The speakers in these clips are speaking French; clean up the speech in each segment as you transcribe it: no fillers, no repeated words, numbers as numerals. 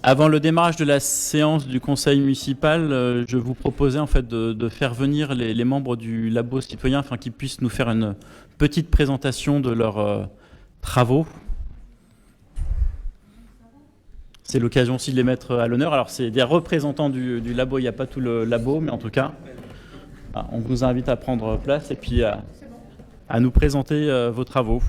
Avant le démarrage de la séance du conseil municipal, je vous proposais en fait de faire venir les membres du labo citoyen afin qu'ils puissent nous faire une petite présentation de leurs travaux. C'est l'occasion aussi de les mettre à l'honneur. Alors c'est des représentants du labo, il n'y a pas tout le labo, mais en tout cas, on vous invite à prendre place et puis à nous présenter vos travaux.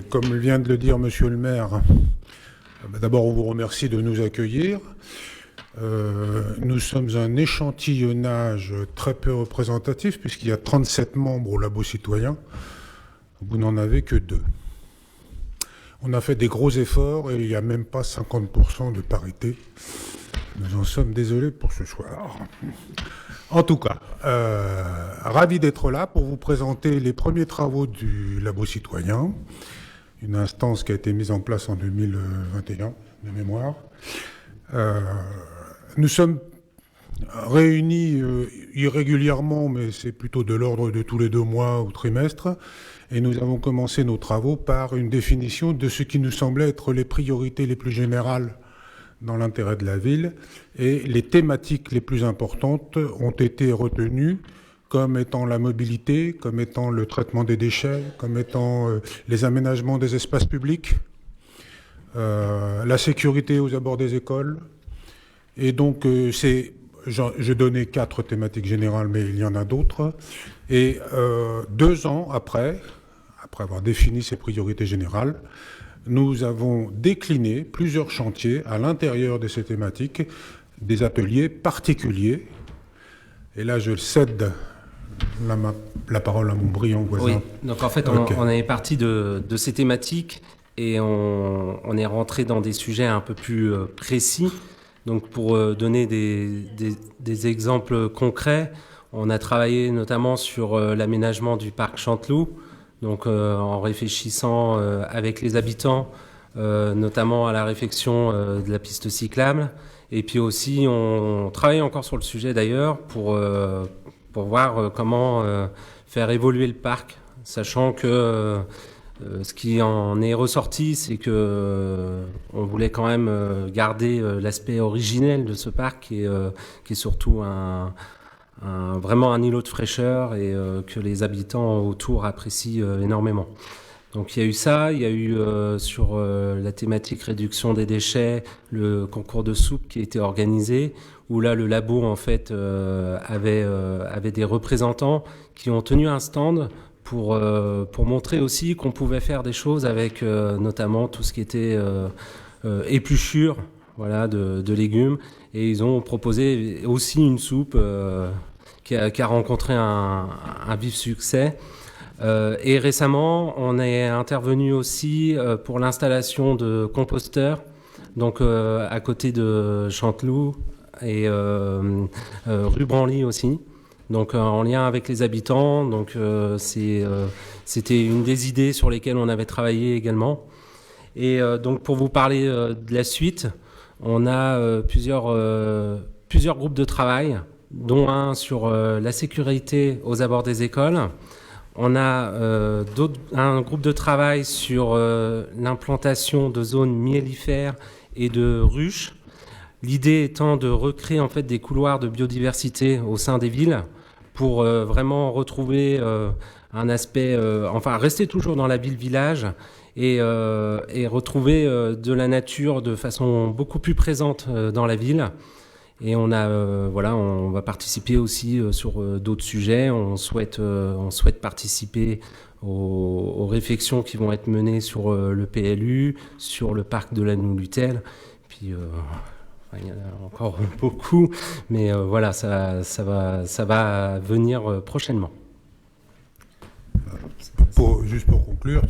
Comme vient de le dire Monsieur le maire, d'abord on vous remercie de nous accueillir. Nous sommes un échantillonnage très peu représentatif puisqu'il y a 37 membres au labo citoyen. Vous n'en avez que 2. On a fait des gros efforts et il n'y a même pas 50% de parité. Nous en sommes désolés pour ce soir. En tout cas, ravi d'être là pour vous présenter les premiers travaux du labo citoyen, une instance qui a été mise en place en 2021, de mémoire. Nous sommes réunis irrégulièrement, mais c'est plutôt de l'ordre de tous les 2 mois ou trimestres, et nous avons commencé nos travaux par une définition de ce qui nous semblait être les priorités les plus générales dans l'intérêt de la ville, et les thématiques les plus importantes ont été retenues comme étant la mobilité, comme étant le traitement des déchets, comme étant les aménagements des espaces publics, la sécurité aux abords des écoles. Et donc, j'ai donné 4 thématiques générales, mais il y en a d'autres. Et 2 ans après avoir défini ces priorités générales, nous avons décliné plusieurs chantiers à l'intérieur de ces thématiques, des ateliers particuliers. Et là, je cède la parole à mon brillant voisin. Oui, donc en fait, on est parti de ces thématiques et on est rentré dans des sujets un peu plus précis. Donc pour donner des exemples concrets, on a travaillé notamment sur l'aménagement du parc Chanteloup, donc en réfléchissant avec les habitants, notamment à la réfection de la piste cyclable. Et puis aussi, on travaille encore sur le sujet d'ailleurs pour voir comment faire évoluer le parc, sachant que ce qui en est ressorti, c'est que on voulait quand même garder l'aspect originel de ce parc qui est surtout vraiment un îlot de fraîcheur et que les habitants autour apprécient énormément. Donc il y a eu ça, il y a eu sur la thématique réduction des déchets, le concours de soupe qui a été organisé, où là le labo en fait avait des représentants qui ont tenu un stand pour montrer aussi qu'on pouvait faire des choses avec notamment tout ce qui était épluchure, voilà, de légumes. Et ils ont proposé aussi une soupe qui a rencontré un vif succès. Et récemment, on est intervenu aussi pour l'installation de composteurs, donc à côté de Chanteloup et rue Branly aussi. Donc en lien avec les habitants, donc c'était une des idées sur lesquelles on avait travaillé également. Et donc pour vous parler de la suite, on a plusieurs groupes de travail, dont un sur la sécurité aux abords des écoles. On a un groupe de travail sur l'implantation de zones miellifères et de ruches. L'idée étant de recréer en fait des couloirs de biodiversité au sein des villes pour vraiment retrouver un aspect, enfin rester toujours dans la ville-village et retrouver de la nature de façon beaucoup plus présente dans la ville. Et on va participer aussi sur d'autres sujets. On souhaite participer aux réflexions qui vont être menées sur le PLU, sur le parc de la Noulutel. Puis il y en a encore beaucoup, mais voilà, ça va venir prochainement. Juste pour conclure,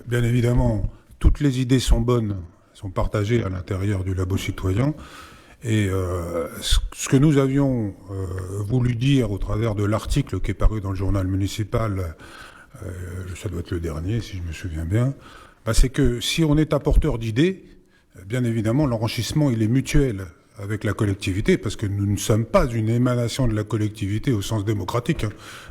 bien évidemment, toutes les idées sont bonnes, sont partagées à l'intérieur du labo citoyen. Et ce que nous avions voulu dire au travers de l'article qui est paru dans le journal municipal, ça doit être le dernier si je me souviens bien, c'est que si on est apporteur d'idées, bien évidemment, l'enrichissement, il est mutuel avec la collectivité, parce que nous ne sommes pas une émanation de la collectivité au sens démocratique.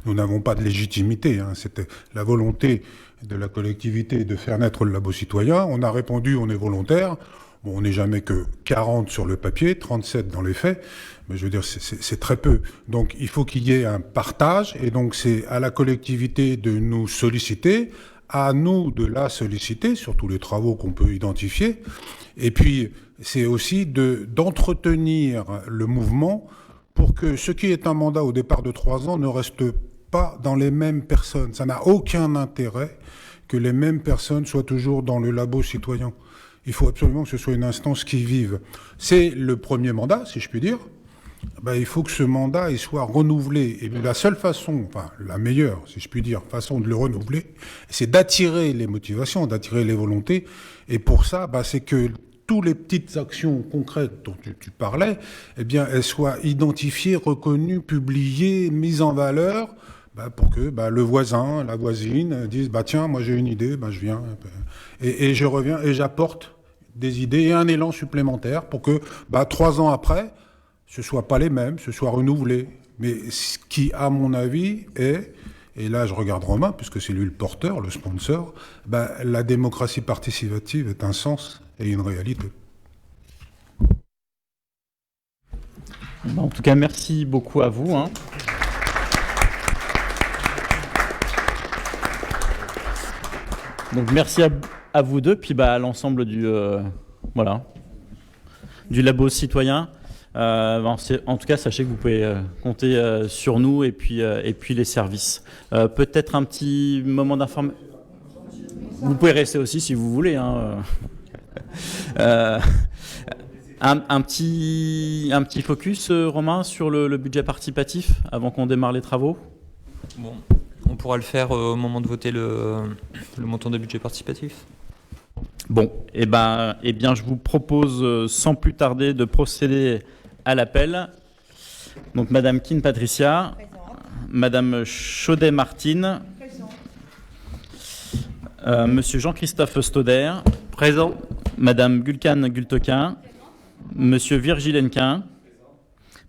Nous n'avons pas de légitimité. C'était la volonté de la collectivité de faire naître le labo citoyen. On a répondu, on est volontaire. Bon, on n'est jamais que 40 sur le papier, 37 dans les faits, mais je veux dire, c'est très peu. Donc, il faut qu'il y ait un partage, et donc c'est à la collectivité de nous solliciter, à nous de la solliciter sur tous les travaux qu'on peut identifier, et puis c'est aussi d'entretenir le mouvement pour que ce qui est un mandat au départ de 3 ans ne reste pas dans les mêmes personnes. Ça n'a aucun intérêt que les mêmes personnes soient toujours dans le labo citoyen. Il faut absolument que ce soit une instance qui vive. C'est le premier mandat, si je puis dire. Il faut que ce mandat il soit renouvelé. Et la seule façon, enfin la meilleure, si je puis dire, façon de le renouveler, c'est d'attirer les motivations, d'attirer les volontés. Et pour ça, c'est que toutes les petites actions concrètes dont tu parlais, eh bien, elles soient identifiées, reconnues, publiées, mises en valeur, pour que le voisin, la voisine disent tiens, moi j'ai une idée, je viens et je reviens et j'apporte des idées et un élan supplémentaire pour que 3 ans après, ce soit pas les mêmes, ce soit renouvelé. Mais ce qui, à mon avis, est, et là je regarde Romain, puisque c'est lui le porteur, le sponsor, la démocratie participative est un sens et une réalité. En tout cas, merci beaucoup à vous. Donc merci à vous deux, puis à l'ensemble du labo citoyen. En tout cas, sachez que vous pouvez compter sur nous et puis les services. Peut-être un petit moment d'information. Vous pouvez rester aussi si vous voulez. Un petit focus, Romain, sur le budget participatif avant qu'on démarre les travaux. Bon, on pourra le faire au moment de voter le montant de budget participatif. Bon, eh bien, je vous propose sans plus tarder de procéder à l'appel. Donc, Madame Keane Patricia, Madame Chaudet-Martine, Monsieur Jean-Christophe Stauder, présent. Madame Gulcan Gultequin, Monsieur Virgile Henquin,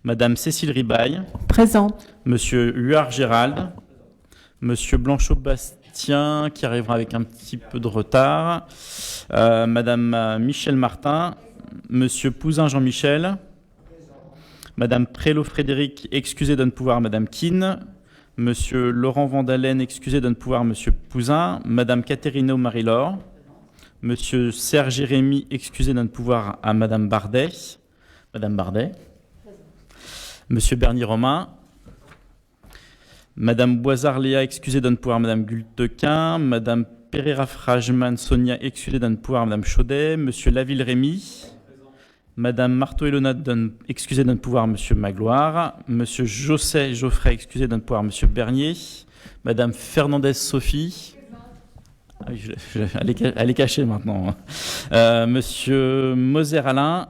Madame Cécile Ribaille, présente. Monsieur Huard Gérald, Monsieur Blanchot-Bastien, qui arrivera avec un petit peu de retard, Madame Michel Martin, Monsieur Pouzin Jean-Michel, Madame Prélot Frédéric, excusez de ne pouvoir Madame Keane, Monsieur Laurent Vandalen, excusez de ne pouvoir Monsieur Pouzin, Madame Catherine Marie-Laure, Monsieur Serge Jérémy, excusez de ne pouvoir à Madame Bardet, Madame Bardet, Monsieur Bernier Romain, Madame Boisard-Léa, excusez de ne pouvoir Madame Gultequin, Madame Pereira-Frajman Sonia, excusez de ne pouvoir Madame Chaudet, Monsieur Laville-Rémy, Madame Marteau-Elona, excusez de ne pouvoir Monsieur Magloire, Monsieur Josset Geoffrey, excusez de ne pouvoir Monsieur Bernier, Madame Fernandez Sophie, elle est cachée maintenant, Monsieur Moser Alain,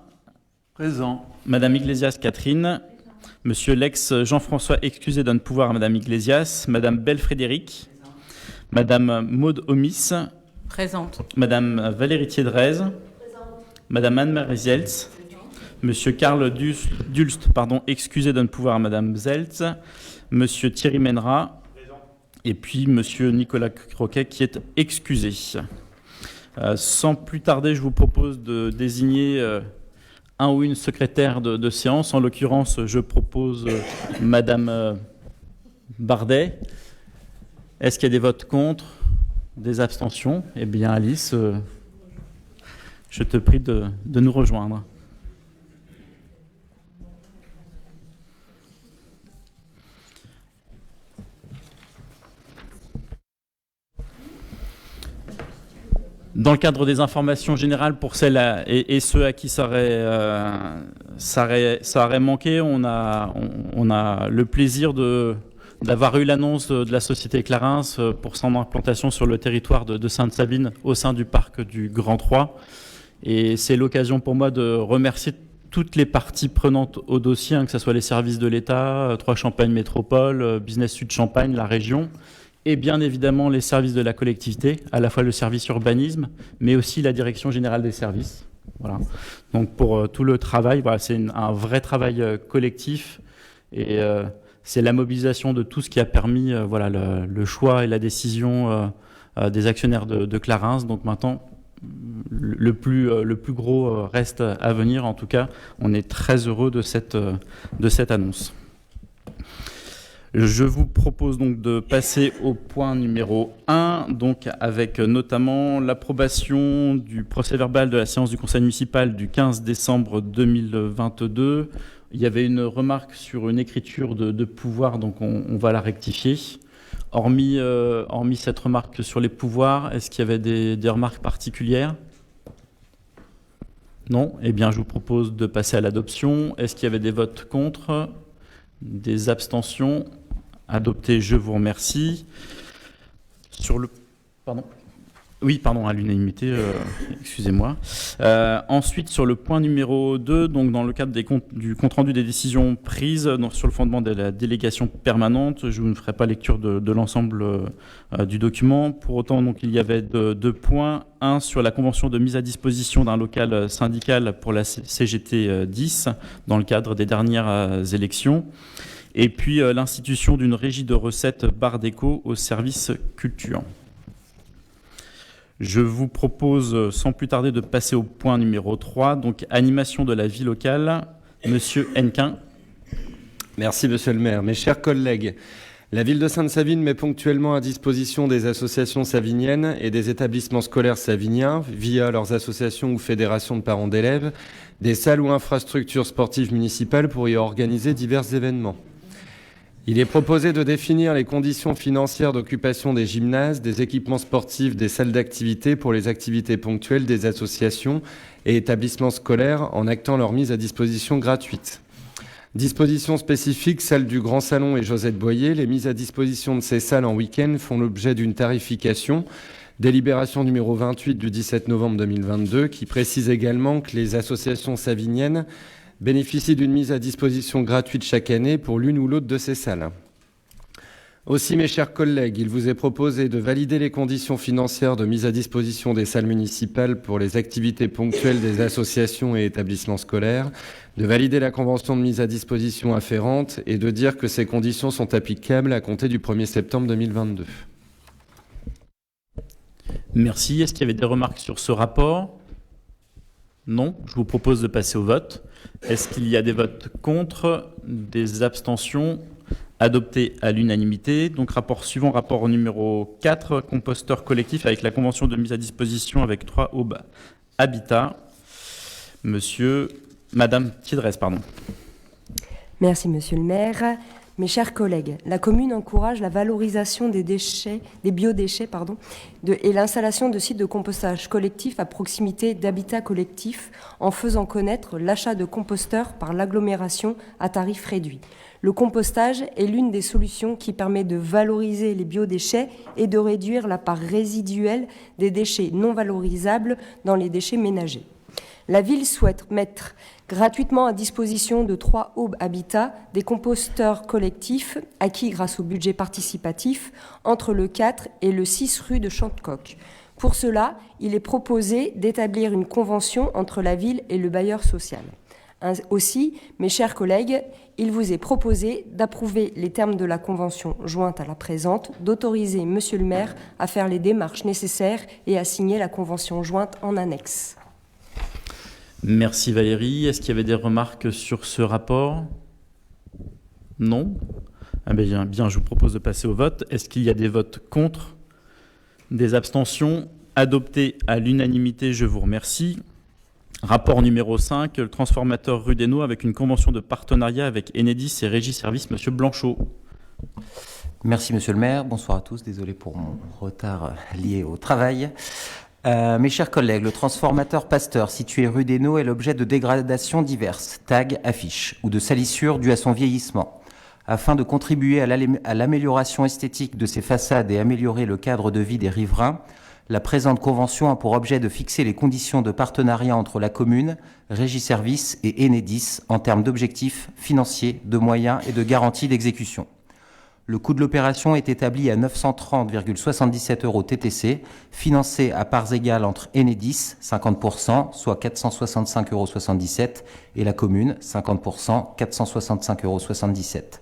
présent, Madame Iglesias Catherine, Monsieur Lex Jean-François, excusez de ne pouvoir Madame Iglesias, Madame Belle Frédéric, Madame Maude Omis, Présente. Madame Valérie Thiedrez, Madame Anne-Marie Zeltz, Monsieur Karl Dulst, excusez de ne pouvoir Madame Zeltz, Monsieur Thierry Menra, et puis Monsieur Nicolas Croquet qui est excusé. Sans plus tarder, je vous propose de désigner un ou une secrétaire de séance. En l'occurrence, je propose Madame Bardet. Est-ce qu'il y a des votes contre, des abstentions? Eh bien, Alice, je te prie de nous rejoindre. Dans le cadre des informations générales pour celles et ceux à qui ça aurait manqué, on a le plaisir d'avoir eu l'annonce de la société Clarins pour son implantation sur le territoire de Sainte-Sabine au sein du parc du Grand 3. Et c'est l'occasion pour moi de remercier toutes les parties prenantes au dossier, que ce soit les services de l'État, Trois Champagne Métropole, Business Sud Champagne, la région, et bien évidemment les services de la collectivité, à la fois le service urbanisme, mais aussi la direction générale des services. Voilà. Donc pour tout le travail, voilà, c'est un vrai travail collectif et c'est la mobilisation de tout ce qui a permis voilà, le choix et la décision des actionnaires de Clarins. Donc maintenant, le plus gros reste à venir. En tout cas, on est très heureux de cette annonce. Je vous propose donc de passer au point numéro 1, donc avec notamment l'approbation du procès-verbal de la séance du conseil municipal du 15 décembre 2022. Il y avait une remarque sur une écriture de pouvoir, donc on va la rectifier. Hormis cette remarque sur les pouvoirs, est-ce qu'il y avait des remarques particulières ? Non ? Eh bien, je vous propose de passer à l'adoption. Est-ce qu'il y avait des votes contre ? Des abstentions? Adopté, je vous remercie. À l'unanimité, excusez-moi. Ensuite, sur le point numéro 2, donc dans le cadre du compte-rendu des décisions prises sur le fondement de la délégation permanente, je ne ferai pas lecture de l'ensemble du document. Pour autant, donc, il y avait deux points. Un, sur la convention de mise à disposition d'un local syndical pour la CGT 10, dans le cadre des dernières élections. Et puis l'institution d'une régie de recettes Bar Déco au service culture. Je vous propose sans plus tarder de passer au point numéro 3, donc animation de la vie locale. Monsieur Hennequin. Merci Monsieur le maire. Mes chers collègues, la ville de Sainte-Savine met ponctuellement à disposition des associations saviniennes et des établissements scolaires saviniens, via leurs associations ou fédérations de parents d'élèves, des salles ou infrastructures sportives municipales pour y organiser divers événements. Il est proposé de définir les conditions financières d'occupation des gymnases, des équipements sportifs, des salles d'activité pour les activités ponctuelles des associations et établissements scolaires en actant leur mise à disposition gratuite. Dispositions spécifiques, celles du Grand Salon et Josette Boyer, les mises à disposition de ces salles en week-end font l'objet d'une tarification. Délibération numéro 28 du 17 novembre 2022 qui précise également que les associations saviniennes bénéficient d'une mise à disposition gratuite chaque année pour l'une ou l'autre de ces salles. Aussi, mes chers collègues, il vous est proposé de valider les conditions financières de mise à disposition des salles municipales pour les activités ponctuelles des associations et établissements scolaires, de valider la convention de mise à disposition afférente et de dire que ces conditions sont applicables à compter du 1er septembre 2022. Merci. Est-ce qu'il y avait des remarques sur ce rapport ? Non. Je vous propose de passer au vote. Est-ce qu'il y a des votes contre, des abstentions? Adopté à l'unanimité. Donc rapport suivant, rapport numéro 4, composteur collectif avec la convention de mise à disposition avec 3 Aube Habitat. Madame Thiedresse, pardon. Merci Monsieur le maire. Mes chers collègues, la commune encourage la valorisation des biodéchets, et l'installation de sites de compostage collectif à proximité d'habitats collectifs en faisant connaître l'achat de composteurs par l'agglomération à tarif réduit. Le compostage est l'une des solutions qui permet de valoriser les biodéchets et de réduire la part résiduelle des déchets non valorisables dans les déchets ménagers. La ville souhaite mettre gratuitement à disposition de 3 Aube Habitat des composteurs collectifs acquis grâce au budget participatif entre le 4 et le 6 rue de Chantecoq. Pour cela, il est proposé d'établir une convention entre la ville et le bailleur social. Aussi, mes chers collègues, il vous est proposé d'approuver les termes de la convention jointe à la présente, d'autoriser Monsieur le maire à faire les démarches nécessaires et à signer la convention jointe en annexe. Merci Valérie. Est-ce qu'il y avait des remarques sur ce rapport? Non? Bien, je vous propose de passer au vote. Est-ce qu'il y a des votes contre? Des abstentions? Adopté à l'unanimité, je vous remercie. Rapport numéro 5, le transformateur rue d'Hainaut avec une convention de partenariat avec Enedis et Régie Service, Monsieur Blanchot. Merci Monsieur le maire, bonsoir à tous, désolé pour mon retard lié au travail. Mes chers collègues, le transformateur Pasteur situé rue d'Hainaut est l'objet de dégradations diverses, tags, affiches ou de salissures dues à son vieillissement. Afin de contribuer à l'amélioration esthétique de ces façades et améliorer le cadre de vie des riverains, la présente convention a pour objet de fixer les conditions de partenariat entre la commune, Régie Service et Enedis en termes d'objectifs financiers, de moyens et de garanties d'exécution. Le coût de l'opération est établi à 930,77 € TTC, financé à parts égales entre Enedis, 50%, soit 465,77 €, et la commune, 50%, 465,77 €.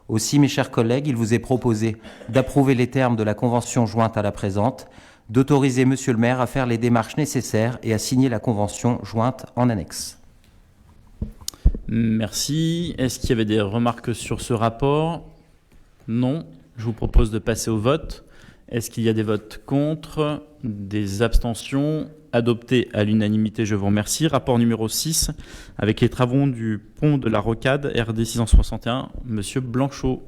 Aussi, mes chers collègues, il vous est proposé d'approuver les termes de la convention jointe à la présente, d'autoriser Monsieur le maire à faire les démarches nécessaires et à signer la convention jointe en annexe. Merci. Est-ce qu'il y avait des remarques sur ce rapport? Non. Je vous propose de passer au vote. Est-ce qu'il y a des votes contre? Des abstentions? Adopté à l'unanimité, je vous remercie. Rapport numéro 6, avec les travaux du pont de la Rocade, RD 661, Monsieur Blanchot.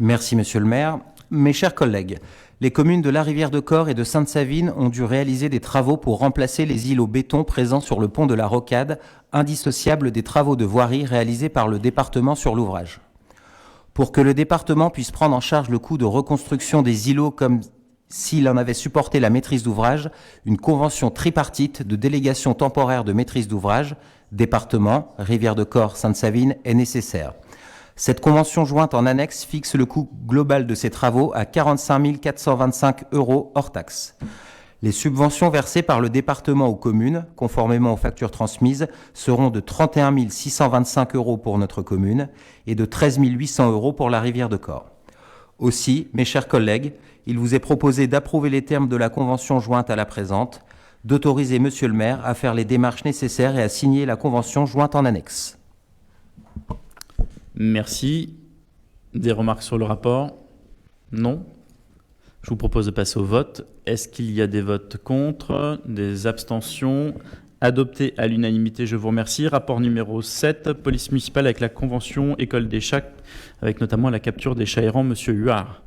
Merci, Monsieur le maire. Mes chers collègues, les communes de La Rivière-de-Corps et de Sainte-Savine ont dû réaliser des travaux pour remplacer les îlots béton présents sur le pont de la Rocade, indissociables des travaux de voirie réalisés par le département sur l'ouvrage. Pour que le département puisse prendre en charge le coût de reconstruction des îlots comme s'il en avait supporté la maîtrise d'ouvrage, une convention tripartite de délégation temporaire de maîtrise d'ouvrage, département, Rivière-de-Corps, Sainte-Savine, est nécessaire. Cette convention jointe en annexe fixe le coût global de ces travaux à 45 425 € hors taxe. Les subventions versées par le département aux communes, conformément aux factures transmises, seront de 31 625 € pour notre commune et de 13 800 € pour la Rivière-de-Corps. Aussi, mes chers collègues, il vous est proposé d'approuver les termes de la convention jointe à la présente, d'autoriser Monsieur le maire à faire les démarches nécessaires et à signer la convention jointe en annexe. Merci. Des remarques sur le rapport? Non. Je vous propose de passer au vote. Est-ce qu'il y a des votes contre? Des abstentions? Adopté à l'unanimité, je vous remercie. Rapport numéro 7, police municipale avec la convention école des chats, avec notamment la capture des chats errants, Monsieur Huard.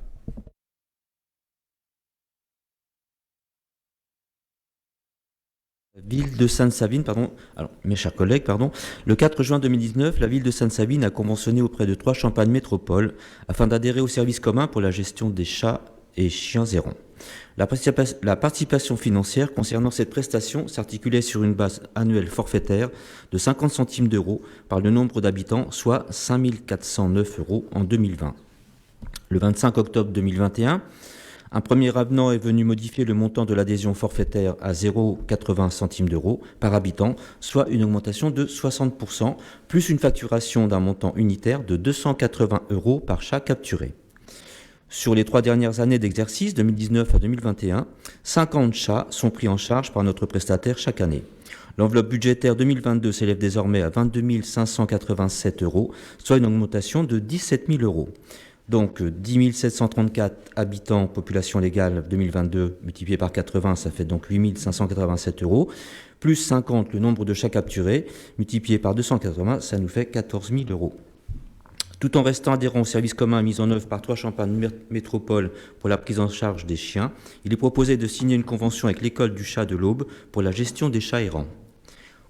Ville de Sainte-Savine, mes chers collègues, le 4 juin 2019, la ville de Sainte-Savine a conventionné auprès de 3 Champagne Métropole afin d'adhérer au service commun pour la gestion des chats et chiens errants. La participation financière concernant cette prestation s'articulait sur une base annuelle forfaitaire de 50 centimes d'euros par le nombre d'habitants, soit 5 409 € en 2020. Le 25 octobre 2021, un premier avenant est venu modifier le montant de l'adhésion forfaitaire à 0,80 centimes d'euros par habitant, soit une augmentation de 60%, plus une facturation d'un montant unitaire de 280 € par chat capturé. Sur les 3 dernières années d'exercice, 2019 à 2021, 50 chats sont pris en charge par notre prestataire chaque année. L'enveloppe budgétaire 2022 s'élève désormais à 22 587 €, soit une augmentation de 17 000 €. Donc 10 734 habitants, population légale 2022, multiplié par 80, ça fait donc 8 587 €, plus 50 le nombre de chats capturés, multiplié par 280, ça nous fait 14 000 €. Tout en restant adhérent au service commun mis en œuvre par 3 Champagne Métropole pour la prise en charge des chiens, il est proposé de signer une convention avec l'école du chat de l'Aube pour la gestion des chats errants.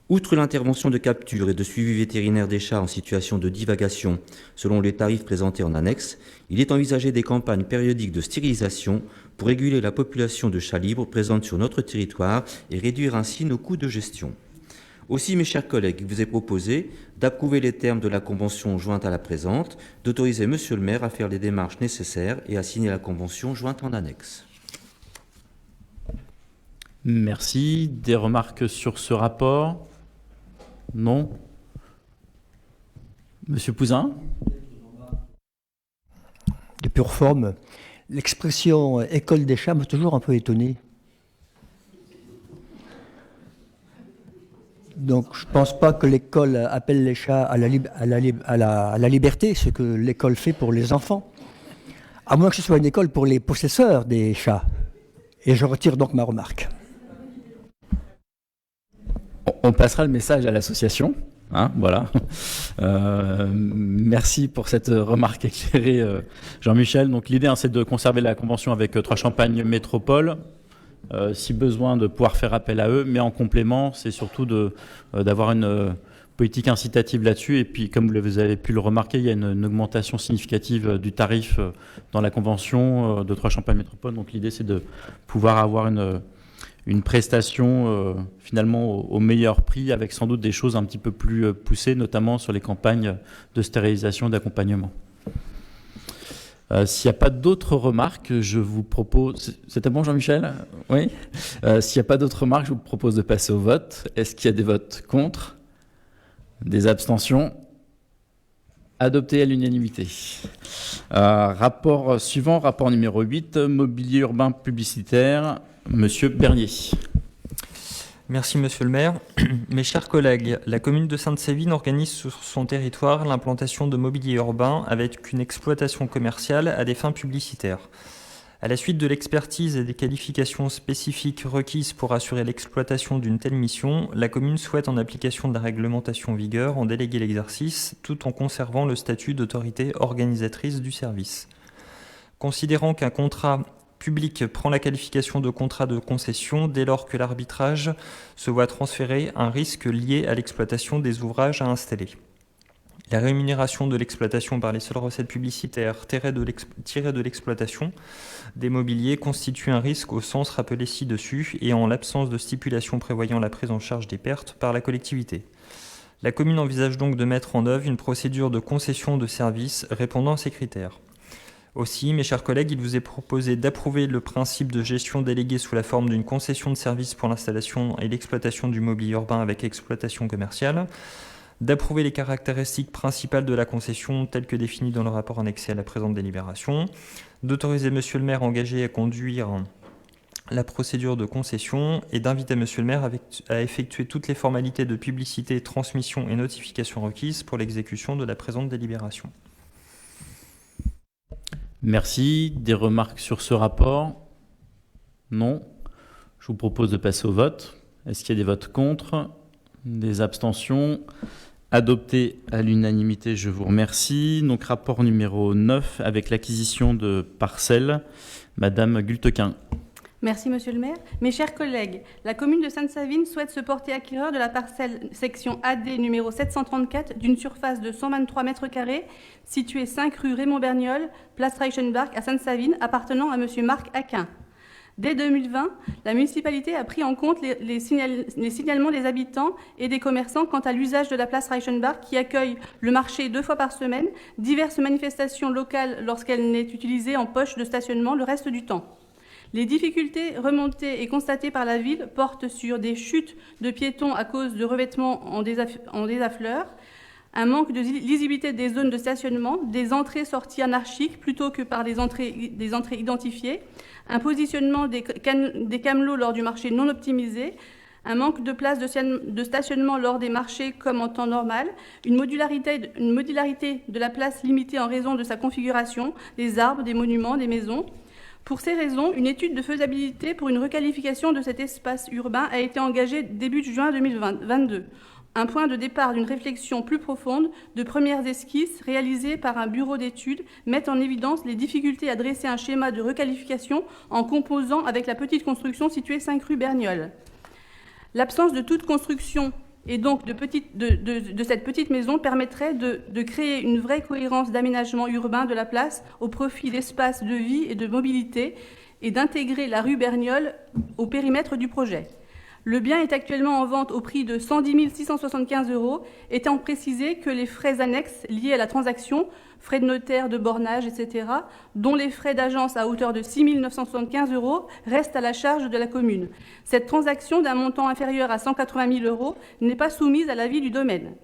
Outre l'intervention de capture et de suivi vétérinaire des chats en situation de divagation selon les tarifs présentés en annexe, il est envisagé des campagnes périodiques de stérilisation pour réguler la population de chats libres présente sur notre territoire et réduire ainsi nos coûts de gestion. Aussi, mes chers collègues, il vous est proposé d'approuver les termes de la convention jointe à la présente, d'autoriser Monsieur le maire à faire les démarches nécessaires et à signer la convention jointe en annexe. Merci. Des remarques sur ce rapport? Non. Monsieur Pouzin? De pure forme, l'expression école des chats m'a toujours un peu étonné. Donc, je ne pense pas que l'école appelle les chats à la liberté, ce que l'école fait pour les enfants. À moins que ce soit une école pour les possesseurs des chats. Et je retire donc ma remarque. On passera le message à l'association. Voilà. Merci pour cette remarque éclairée, Jean-Michel. Donc, l'idée, c'est de conserver la convention avec 3 Champagne Métropole. Si besoin de pouvoir faire appel à eux, mais en complément, c'est surtout d'avoir une politique incitative là-dessus. Et puis, comme vous avez pu le remarquer, il y a une augmentation significative du tarif dans la convention de 3 Champagne Métropole. Donc l'idée, c'est de pouvoir avoir une prestation finalement au meilleur prix, avec sans doute des choses un petit peu plus poussées, notamment sur les campagnes de stérilisation et d'accompagnement. S'il n'y a pas d'autres remarques, je vous propose... C'était bon, Jean-Michel? Oui. S'il n'y a pas d'autres remarques, je vous propose de passer au vote. Est-ce qu'il y a des votes contre? Des abstentions? Adopté à l'unanimité. Rapport suivant, rapport numéro 8, mobilier urbain publicitaire, Monsieur Bernier. Merci Monsieur le maire. Mes chers collègues, la commune de Sainte-Savine organise sur son territoire l'implantation de mobilier urbain avec une exploitation commerciale à des fins publicitaires. À la suite de l'expertise et des qualifications spécifiques requises pour assurer l'exploitation d'une telle mission, la commune souhaite, en application de la réglementation en vigueur, en déléguer l'exercice tout en conservant le statut d'autorité organisatrice du service. Considérant qu'un contrat public prend la qualification de contrat de concession dès lors que l'arbitrage se voit transférer un risque lié à l'exploitation des ouvrages à installer. La rémunération de l'exploitation par les seules recettes publicitaires tirées de l'exploitation des mobiliers constitue un risque au sens rappelé ci-dessus et en l'absence de stipulation prévoyant la prise en charge des pertes par la collectivité. La commune envisage donc de mettre en œuvre une procédure de concession de services répondant à ces critères. Aussi, mes chers collègues, il vous est proposé d'approuver le principe de gestion déléguée sous la forme d'une concession de services pour l'installation et l'exploitation du mobilier urbain avec exploitation commerciale, d'approuver les caractéristiques principales de la concession telles que définies dans le rapport annexé à la présente délibération, d'autoriser Monsieur le maire engagé à conduire la procédure de concession et d'inviter Monsieur le maire à effectuer toutes les formalités de publicité, transmission et notification requises pour l'exécution de la présente délibération. Merci. Des remarques sur ce rapport? Non. Je vous propose de passer au vote. Est-ce qu'il y a des votes contre? Des abstentions? Adopté à l'unanimité, je vous remercie. Donc rapport numéro 9 avec l'acquisition de parcelles. Madame Gultequin. Merci Monsieur le maire. Mes chers collègues, la commune de Sainte-Savine souhaite se porter acquéreur de la parcelle section AD numéro 734 d'une surface de 123 mètres carrés située 5 rue Raymond Berniol, place Reichenbach à Sainte-Savine, appartenant à Monsieur Marc Aquin. Dès 2020, la municipalité a pris en compte les signalements des habitants et des commerçants quant à l'usage de la place Reichenbach qui accueille le marché 2 fois par semaine, diverses manifestations locales lorsqu'elle n'est utilisée en poche de stationnement le reste du temps. Les difficultés remontées et constatées par la ville portent sur des chutes de piétons à cause de revêtements en désafleur, un manque de lisibilité des zones de stationnement, des entrées-sorties anarchiques plutôt que par des entrées identifiées, un positionnement des camelots lors du marché non optimisé, un manque de place de stationnement lors des marchés comme en temps normal, une modularité de la place limitée en raison de sa configuration, des arbres, des monuments, des maisons. Pour ces raisons, une étude de faisabilité pour une requalification de cet espace urbain a été engagée début juin 2022. Un point de départ d'une réflexion plus profonde, de premières esquisses réalisées par un bureau d'études mettent en évidence les difficultés à dresser un schéma de requalification en composant avec la petite construction située 5 rue Berniol. L'absence de toute construction et donc de cette petite maison permettrait de créer une vraie cohérence d'aménagement urbain de la place au profit d'espaces de vie et de mobilité et d'intégrer la rue Berniol au périmètre du projet. Le bien est actuellement en vente au prix de 110 675 €, étant précisé que les frais annexes liés à la transaction, frais de notaire, de bornage, etc., dont les frais d'agence à hauteur de 6 975 €, restent à la charge de la commune. Cette transaction d'un montant inférieur à 180 000 € n'est pas soumise à l'avis du domaine.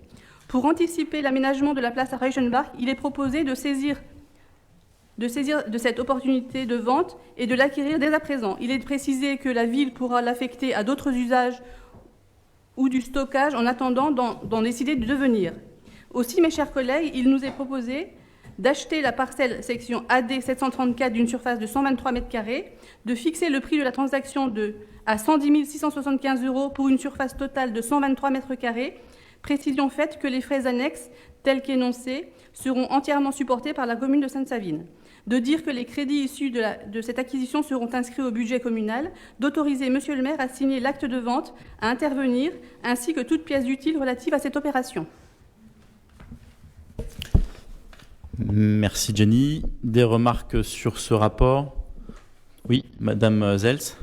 Pour anticiper l'aménagement de la place à Reichenbach, il est proposé de saisir de cette opportunité de vente et de l'acquérir dès à présent. Il est précisé que la ville pourra l'affecter à d'autres usages ou du stockage en attendant d'en décider de devenir. Aussi, mes chers collègues, il nous est proposé d'acheter la parcelle section AD 734 d'une surface de 123 mètres carrés, de fixer le prix de la transaction à 110 675 € pour une surface totale de 123 mètres carrés, précision faite que les frais annexes, tels qu'énoncés, seront entièrement supportés par la commune de Sainte-Savine. De dire que les crédits issus de cette acquisition seront inscrits au budget communal, d'autoriser Monsieur le maire à signer l'acte de vente, à intervenir, ainsi que toute pièce utile relative à cette opération. Merci Jenny. Des remarques sur ce rapport? Oui, Madame Zels.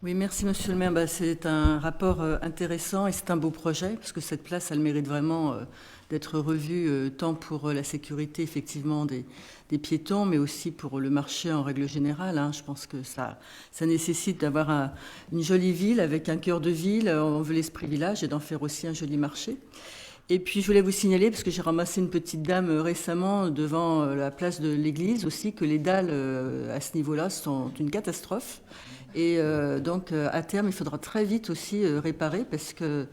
Oui, merci Monsieur le maire. C'est un rapport intéressant et c'est un beau projet parce que cette place, elle mérite vraiment d'être revue tant pour la sécurité effectivement des piétons, mais aussi pour le marché en règle générale. Je pense que ça nécessite d'avoir une jolie ville avec un cœur de ville. On veut l'esprit village et d'en faire aussi un joli marché. Et puis je voulais vous signaler, parce que j'ai ramassé une petite dame récemment devant la place de l'église aussi, que les dalles à ce niveau-là sont une catastrophe. Et donc, à terme, il faudra très vite aussi réparer parce que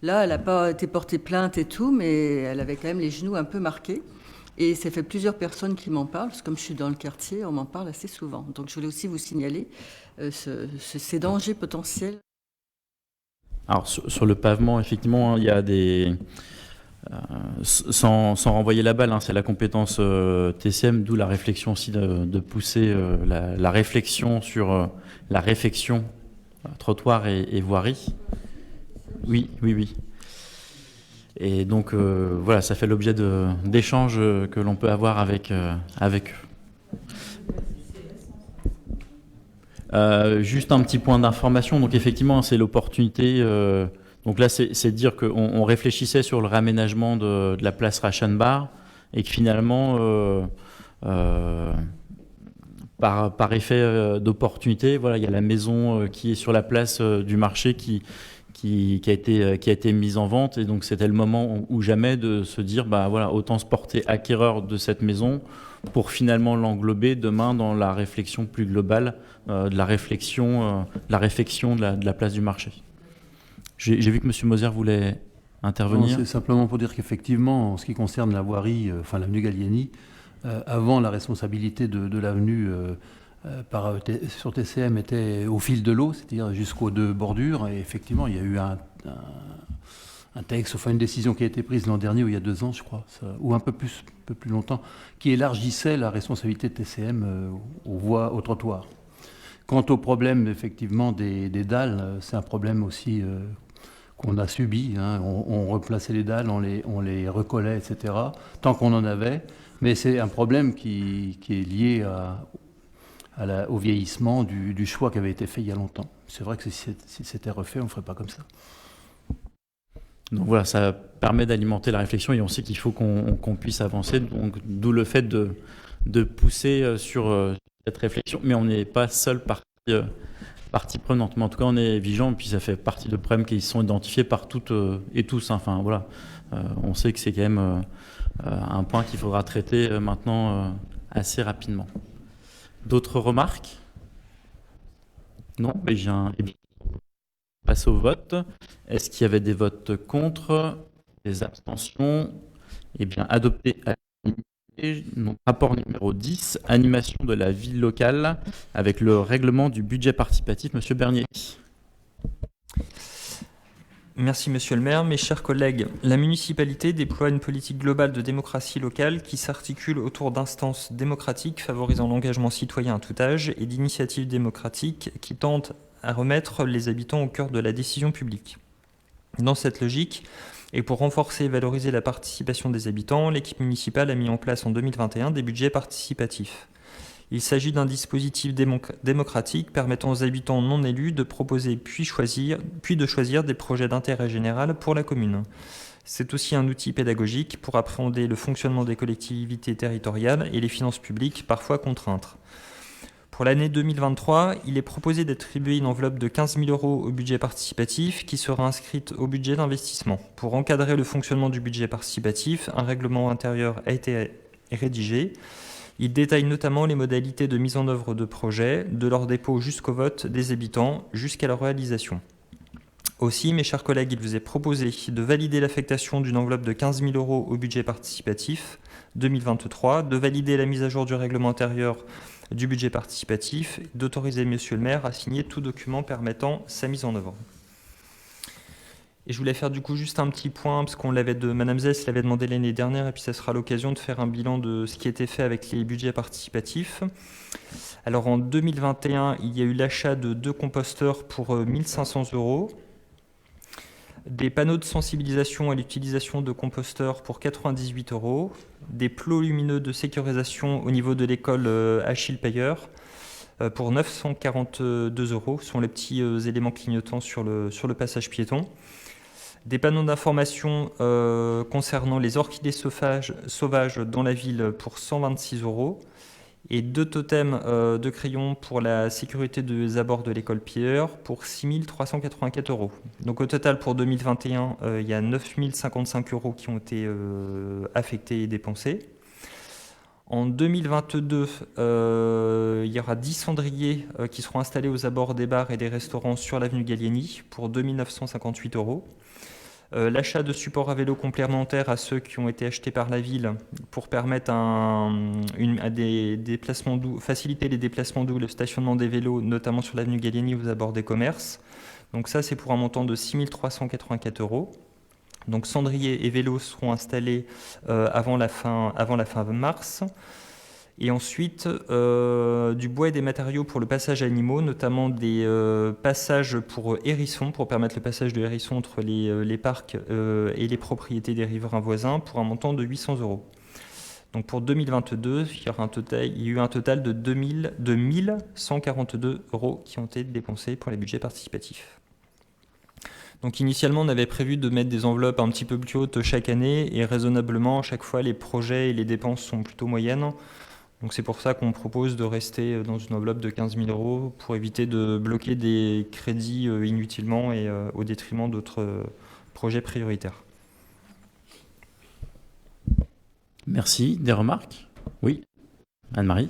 là, elle n'a pas été portée plainte et tout, mais elle avait quand même les genoux un peu marqués. Et ça fait plusieurs personnes qui m'en parlent, parce que comme je suis dans le quartier, on m'en parle assez souvent. Donc, je voulais aussi vous signaler ces dangers potentiels. Alors, sur le pavement, effectivement, il y a des... sans renvoyer la balle, c'est la compétence TCM, d'où la réflexion aussi de pousser la réflexion sur la réfection trottoir et voirie. Oui. Et donc voilà, ça fait l'objet d'échanges que l'on peut avoir avec eux. Juste un petit point d'information. Donc effectivement, c'est l'opportunité. Donc là, c'est de dire qu'on réfléchissait sur le réaménagement de la place Rachanbar et que finalement, par effet d'opportunité, voilà, il y a la maison qui est sur la place du marché qui a été mise en vente. Et donc, c'était le moment ou jamais de se dire, voilà, autant se porter acquéreur de cette maison pour finalement l'englober demain dans la réflexion plus globale de la réflexion de la place du marché. J'ai vu que M. Moser voulait intervenir. C'est simplement pour dire qu'effectivement, en ce qui concerne la voirie, l'avenue Gallieni, avant la responsabilité de l'avenue sur TCM était au fil de l'eau, c'est-à-dire jusqu'aux 2 bordures. Et effectivement, il y a eu un texte, une décision qui a été prise l'an dernier, ou il y a 2 ans, je crois, ou un peu plus longtemps, qui élargissait la responsabilité de TCM au trottoir. Quant au problème, effectivement, des dalles, c'est un problème aussi qu'on a subi. On replaçait les dalles, on les recollait, etc., tant qu'on en avait. Mais c'est un problème qui est lié au vieillissement du choix qui avait été fait il y a longtemps. C'est vrai que si c'était refait, on ne ferait pas comme ça. Donc voilà, ça permet d'alimenter la réflexion et on sait qu'il faut qu'on puisse avancer. Donc d'où le fait de pousser sur cette réflexion. Mais on n'est pas seul partie prenante. Mais en tout cas, on est vigilant. Puis ça fait partie de problèmes qui sont identifiés par toutes et tous. Enfin voilà, on sait que c'est quand même un point qu'il faudra traiter maintenant assez rapidement. D'autres remarques? Non, mais passe au vote. Est-ce qu'il y avait des votes contre? Des abstentions? Eh bien, adopté à l'unanimité. Donc, rapport numéro 10, animation de la vie locale avec le règlement du budget participatif. Monsieur Bernier. Merci Monsieur le maire. Mes chers collègues, la municipalité déploie une politique globale de démocratie locale qui s'articule autour d'instances démocratiques favorisant l'engagement citoyen à tout âge et d'initiatives démocratiques qui tentent à remettre les habitants au cœur de la décision publique. Dans cette logique, et pour renforcer et valoriser la participation des habitants, l'équipe municipale a mis en place en 2021 des budgets participatifs. Il s'agit d'un dispositif démocratique permettant aux habitants non élus de proposer puis de choisir des projets d'intérêt général pour la commune. C'est aussi un outil pédagogique pour appréhender le fonctionnement des collectivités territoriales et les finances publiques parfois contraintes. Pour l'année 2023, il est proposé d'attribuer une enveloppe de 15 000 € au budget participatif qui sera inscrite au budget d'investissement. Pour encadrer le fonctionnement du budget participatif, un règlement intérieur a été rédigé. Il détaille notamment les modalités de mise en œuvre de projets, de leur dépôt jusqu'au vote des habitants, jusqu'à leur réalisation. Aussi, mes chers collègues, il vous est proposé de valider l'affectation d'une enveloppe de 15 000 € au budget participatif 2023, de valider la mise à jour du règlement intérieur du budget participatif, d'autoriser Monsieur le maire à signer tout document permettant sa mise en œuvre. Et je voulais faire du coup juste un petit point, parce qu'on l'avait Madame Zess l'avait demandé l'année dernière, et puis ça sera l'occasion de faire un bilan de ce qui a été fait avec les budgets participatifs. Alors en 2021, il y a eu l'achat de 2 composteurs pour 1 500 €, des panneaux de sensibilisation à l'utilisation de composteurs pour 98 €, des plots lumineux de sécurisation au niveau de l'école Achille Payeur, pour 942 €, sont les petits éléments clignotants sur le passage piéton. Des panneaux d'information concernant les orchidées sauvages dans la ville pour 126 €. Et 2 totems de crayons pour la sécurité des abords de l'école Pierre pour 6 384 €. Donc au total pour 2021, il y a 9 055 € qui ont été affectés et dépensés. En 2022, il y aura 10 cendriers qui seront installés aux abords des bars et des restaurants sur l'avenue Gallieni pour 2 958 €. L'achat de supports à vélo complémentaires à ceux qui ont été achetés par la ville pour permettre faciliter les déplacements doux, le stationnement des vélos, notamment sur l'avenue Gallieni aux abords des commerces. Donc ça, c'est pour un montant de 6 384 €. Donc cendriers et vélos seront installés avant la fin mars. Et ensuite, du bois et des matériaux pour le passage animaux, notamment des passages pour hérissons, pour permettre le passage de hérissons entre les parcs et les propriétés des riverains voisins, pour un montant de 800 €. Donc pour 2022, il y a eu un total de 2 142 € qui ont été dépensés pour les budgets participatifs. Donc initialement, on avait prévu de mettre des enveloppes un petit peu plus hautes chaque année, et raisonnablement, à chaque fois, les projets et les dépenses sont plutôt moyennes. Donc c'est pour ça qu'on propose de rester dans une enveloppe de 15 000 € pour éviter de bloquer des crédits inutilement et au détriment d'autres projets prioritaires. Merci. Des remarques? Oui. Anne-Marie?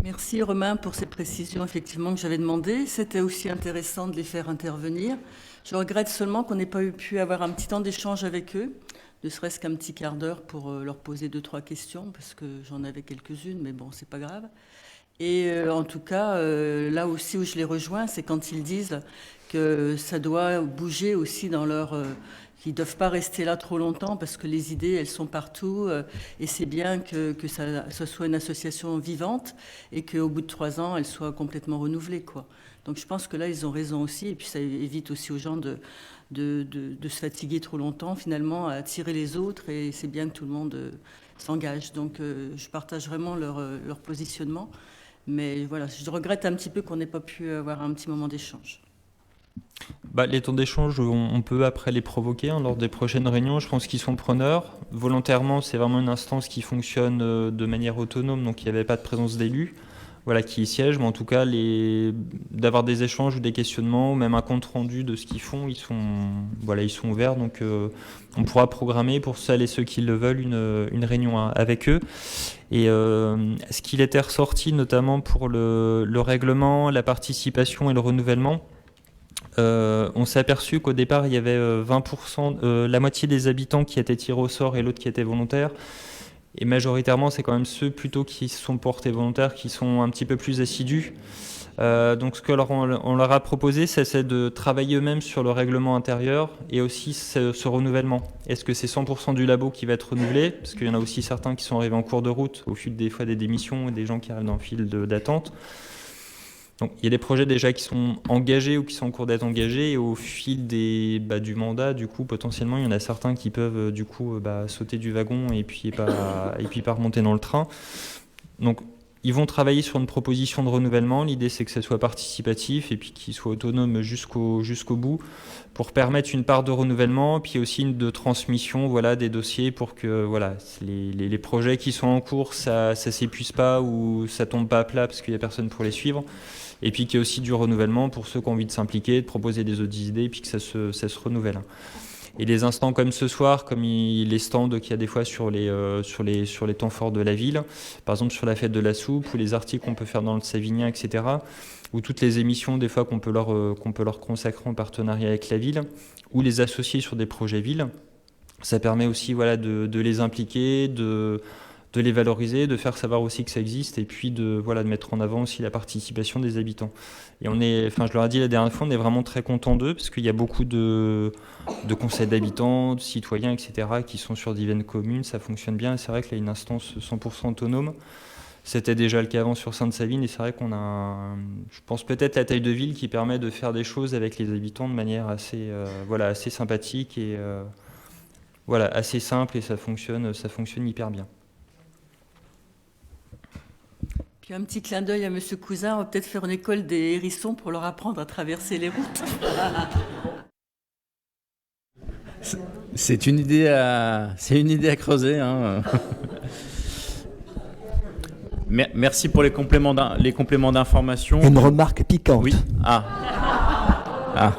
Merci Romain pour ces précisions effectivement que j'avais demandées. C'était aussi intéressant de les faire intervenir. Je regrette seulement qu'on n'ait pas pu avoir un petit temps d'échange avec eux, ne serait-ce qu'un petit quart d'heure pour leur poser 2-3 questions, parce que j'en avais quelques-unes, mais bon, c'est pas grave. Et en tout cas, là aussi où je les rejoins, c'est quand ils disent que ça doit bouger aussi dans leur... qu'ils ne doivent pas rester là trop longtemps, parce que les idées, elles sont partout, et c'est bien que ça soit une association vivante, et qu'au bout de 3 ans, elle soit complètement renouvelée, quoi. Donc je pense que là, ils ont raison aussi, et puis ça évite aussi aux gens de se fatiguer trop longtemps, finalement, à attirer les autres, et c'est bien que tout le monde s'engage. Donc je partage vraiment leur positionnement, mais voilà, je regrette un petit peu qu'on n'ait pas pu avoir un petit moment d'échange. Les temps d'échange, on peut après les provoquer lors des prochaines réunions. Je pense qu'ils sont preneurs. Volontairement, c'est vraiment une instance qui fonctionne de manière autonome, donc il n'y avait pas de présence d'élus. Voilà, qui y siègent, mais en tout cas, d'avoir des échanges ou des questionnements, ou même un compte rendu de ce qu'ils font, ils sont ouverts. Donc, on pourra programmer pour celles et ceux qui le veulent une réunion avec eux. Et ce qu'il était ressorti, notamment pour le règlement, la participation et le renouvellement, on s'est aperçu qu'au départ, il y avait 20%, la moitié des habitants qui étaient tirés au sort et l'autre qui était volontaire. Et majoritairement, c'est quand même ceux plutôt qui se sont portés volontaires, qui sont un petit peu plus assidus. Donc ce qu'on leur a proposé, c'est de travailler eux-mêmes sur le règlement intérieur et aussi ce renouvellement. Est-ce que c'est 100% du labo qui va être renouvelé? Parce qu'il y en a aussi certains qui sont arrivés en cours de route, au fil des fois des démissions et des gens qui arrivent dans le fil d'attente. Donc, il y a des projets déjà qui sont engagés ou qui sont en cours d'être engagés, et au fil du mandat, du coup, potentiellement, il y en a certains qui peuvent sauter du wagon et puis pas remonter dans le train. Donc, ils vont travailler sur une proposition de renouvellement. L'idée, c'est que ça soit participatif et puis qu'il soit autonome jusqu'au bout, pour permettre une part de renouvellement, puis aussi de transmission, des dossiers pour que les projets qui sont en cours, ça s'épuise pas ou ça tombe pas à plat parce qu'il y a personne pour les suivre. Et puis qu'il y ait aussi du renouvellement pour ceux qui ont envie de s'impliquer, de proposer des autres idées, et puis que ça se renouvelle. Et les instants comme ce soir, comme les stands qu'il y a des fois sur les temps forts de la ville, par exemple sur la fête de la soupe, ou les articles qu'on peut faire dans le Savinien, etc., ou toutes les émissions des fois qu'on peut leur consacrer en partenariat avec la ville, ou les associer sur des projets villes, ça permet aussi de les impliquer, de les valoriser, de faire savoir aussi que ça existe, et puis de mettre en avant aussi la participation des habitants. Et je leur ai dit la dernière fois, on est vraiment très contents d'eux, parce qu'il y a beaucoup de conseils d'habitants, de citoyens, etc., qui sont sur diverses communes, ça fonctionne bien, et c'est vrai qu'il y a une instance 100% autonome. C'était déjà le cas avant sur Sainte-Savine, et c'est vrai qu'on a, je pense, peut-être la taille de ville qui permet de faire des choses avec les habitants de manière assez sympathique et assez simple, et ça fonctionne hyper bien. Puis un petit clin d'œil à Monsieur Cousin, on va peut-être faire une école des hérissons pour leur apprendre à traverser les routes. C'est une idée à creuser. Hein. Merci pour les compléments d'information. Une remarque piquante. Oui. Ah.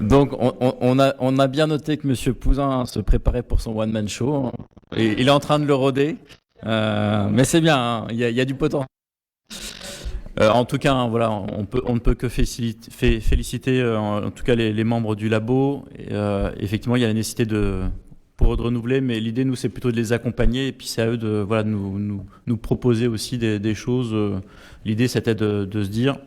Donc, on a bien noté que M. Pouzin se préparait pour son one-man show. Hein. Et il est en train de le rôder. Mais c'est bien, hein. Il y a du potentiel. En tout cas, hein, voilà, on ne peut que féliciter en tout cas les membres du labo. Et, effectivement, il y a la nécessité pour eux de renouveler, mais l'idée, nous, c'est plutôt de les accompagner. Et puis, c'est à eux de nous proposer aussi des choses. L'idée, c'était de se dire,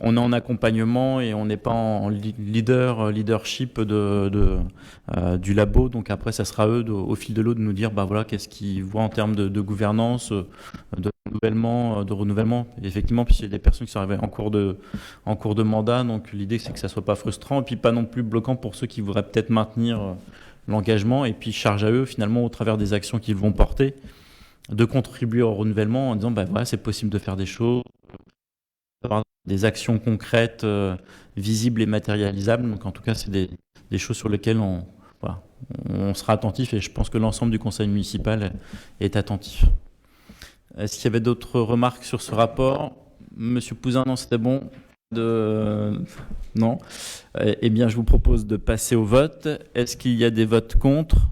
on est en accompagnement et on n'est pas en leadership du labo. Donc après, ça sera eux, au fil de l'eau, de nous dire voilà, qu'est-ce qu'ils voient en termes de gouvernance, de renouvellement. Et effectivement, puisqu'il y a des personnes qui sont arrivées en cours de mandat. Donc l'idée, c'est que ça ne soit pas frustrant et puis pas non plus bloquant pour ceux qui voudraient peut-être maintenir l'engagement. Et puis charge à eux, finalement, au travers des actions qu'ils vont porter, de contribuer au renouvellement en disant voilà, c'est possible de faire des choses, d'avoir des actions concrètes, visibles et matérialisables. Donc en tout cas, c'est des choses sur lesquelles on sera attentif et je pense que l'ensemble du conseil municipal est attentif. Est-ce qu'il y avait d'autres remarques sur ce rapport? Monsieur Pouzin, non, c'était bon. Non. Eh bien, je vous propose de passer au vote. Est-ce qu'il y a des votes contre?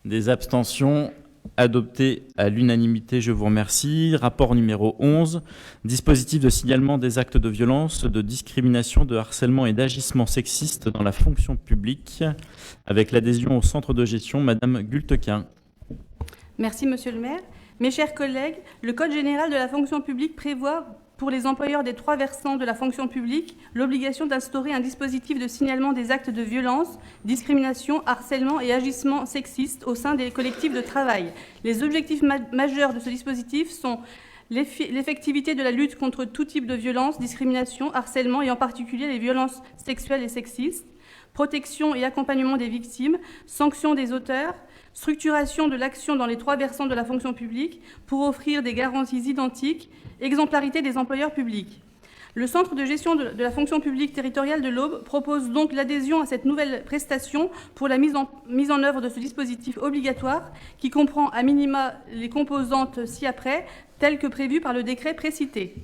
Des abstentions? Adopté à l'unanimité, je vous remercie. Rapport numéro 11, dispositif de signalement des actes de violence, de discrimination, de harcèlement et d'agissement sexiste dans la fonction publique, avec l'adhésion au centre de gestion, Madame Gultequin. Merci, Monsieur le maire. Mes chers collègues, le Code général de la fonction publique prévoit pour les employeurs des 3 versants de la fonction publique l'obligation d'instaurer un dispositif de signalement des actes de violence, discrimination, harcèlement et agissement sexiste au sein des collectifs de travail. Les objectifs majeurs de ce dispositif sont l'effectivité de la lutte contre tout type de violence, discrimination, harcèlement et en particulier les violences sexuelles et sexistes, protection et accompagnement des victimes, sanction des auteurs, structuration de l'action dans les 3 versants de la fonction publique pour offrir des garanties identiques, exemplarité des employeurs publics. Le Centre de gestion de la fonction publique territoriale de l'Aube propose donc l'adhésion à cette nouvelle prestation pour la mise en œuvre de ce dispositif obligatoire qui comprend à minima les composantes ci-après, telles que prévues par le décret précité.